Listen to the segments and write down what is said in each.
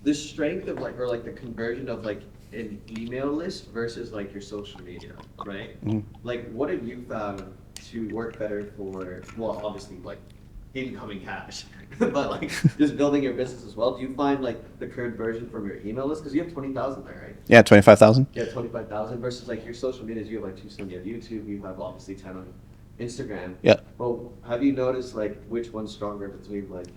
the strength of like, or like the conversion of like an email list versus like your social media, right? Like, what have you found to work better for, well, obviously like incoming cash, but like just building your business as well? Do you find like the current version from your email list, because you have 20,000 there, right? Yeah, 25,000. Yeah, 25,000 versus like your social medias, you have like 270 on YouTube, you have obviously 10 on Instagram. Yeah. Well, have you noticed like which one's stronger between like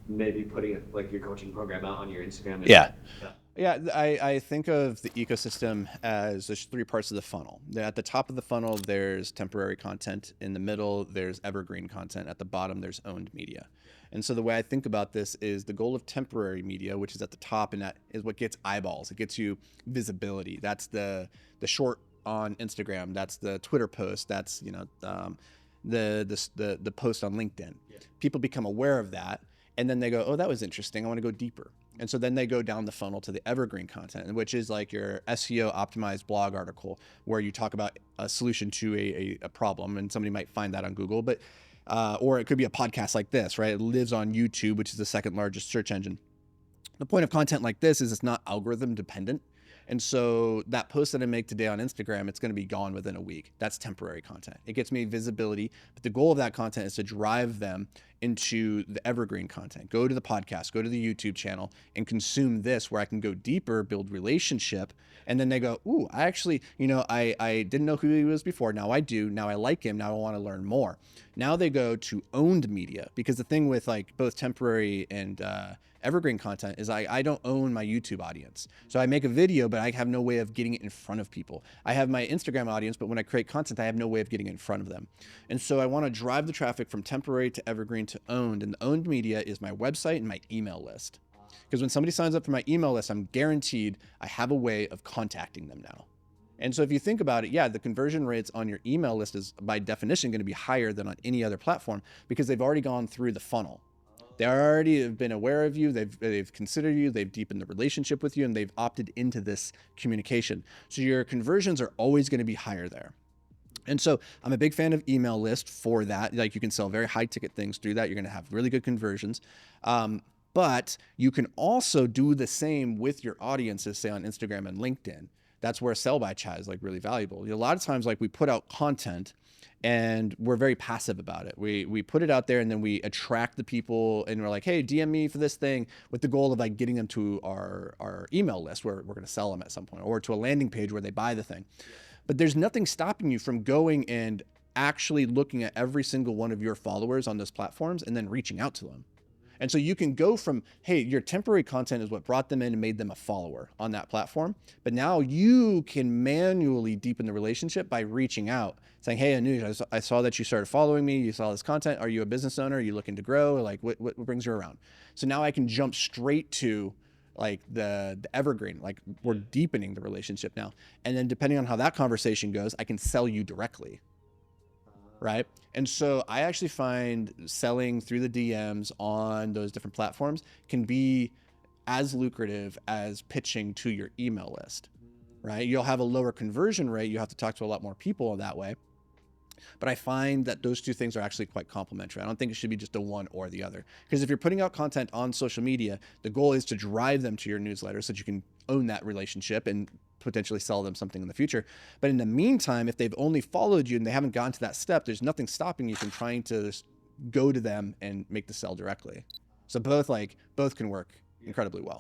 maybe putting it, like your coaching program out on your Instagram? And, Yeah. yeah. Yeah, I think of the ecosystem as there's three parts of the funnel. At the top of the funnel, there's temporary content. In the middle, there's evergreen content. At the bottom, there's owned media. And so the way I think about this is the goal of temporary media, which is at the top, and that is what gets eyeballs. It gets you visibility. That's the short on Instagram. That's the Twitter post. That's the post on LinkedIn. Yeah. People become aware of that, and then they go, oh, that was interesting. I want to go deeper. And so then they go down the funnel to the evergreen content, which is like your SEO optimized blog article where you talk about a solution to a problem, and somebody might find that on Google, but or it could be a podcast like this, right? It lives on YouTube, which is the second largest search engine. The point of content like this is it's not algorithm dependent. And so that post that I make today on Instagram, it's going to be gone within a week. That's temporary content. It gets me visibility, but the goal of that content is to drive them into the evergreen content. Go to the podcast, go to the YouTube channel, and consume this where I can go deeper, build relationship. And then they go, ooh, I actually, I didn't know who he was before. Now I do. Now I like him. Now I want to learn more. Now they go to owned media, because the thing with like both temporary and evergreen content is I don't own my YouTube audience. So I make a video, but I have no way of getting it in front of people. I have my Instagram audience, but when I create content, I have no way of getting it in front of them. And so I want to drive the traffic from temporary to evergreen to owned. And the owned media is my website and my email list. Because when somebody signs up for my email list, I'm guaranteed I have a way of contacting them now. And so if you think about it, yeah, the conversion rates on your email list is by definition going to be higher than on any other platform, because they've already gone through the funnel. They already have been aware of you. They've considered you. They've deepened the relationship with you, and they've opted into this communication. So your conversions are always going to be higher there. And so I'm a big fan of email list for that. Like, you can sell very high ticket things through that. You're going to have really good conversions. But you can also do the same with your audiences, say on Instagram and LinkedIn. That's where sell by chat is like really valuable. A lot of times, like, we put out content and we're very passive about it. We put it out there, and then we attract the people, and we're like, hey, DM me for this thing, with the goal of like getting them to our email list where we're going to sell them at some point, or to a landing page where they buy the thing. But there's nothing stopping you from going and actually looking at every single one of your followers on those platforms and then reaching out to them. And so you can go from, hey, your temporary content is what brought them in and made them a follower on that platform. But now you can manually deepen the relationship by reaching out, saying, hey, Anuj, I saw that you started following me. You saw this content. Are you a business owner? Are you looking to grow? Like, what brings you around? So now I can jump straight to like the evergreen, like we're deepening the relationship now. And then depending on how that conversation goes, I can sell you directly. Right. And so I actually find selling through the DMs on those different platforms can be as lucrative as pitching to your email list. Right. You'll have a lower conversion rate. You have to talk to a lot more people that way. But I find that those two things are actually quite complementary. I don't think it should be just a one or the other. Because if you're putting out content on social media, the goal is to drive them to your newsletter so that you can own that relationship and potentially sell them something in the future. But in the meantime, if they've only followed you and they haven't gotten to that step, there's nothing stopping you from trying to go to them and make the sell directly. So both can work incredibly well.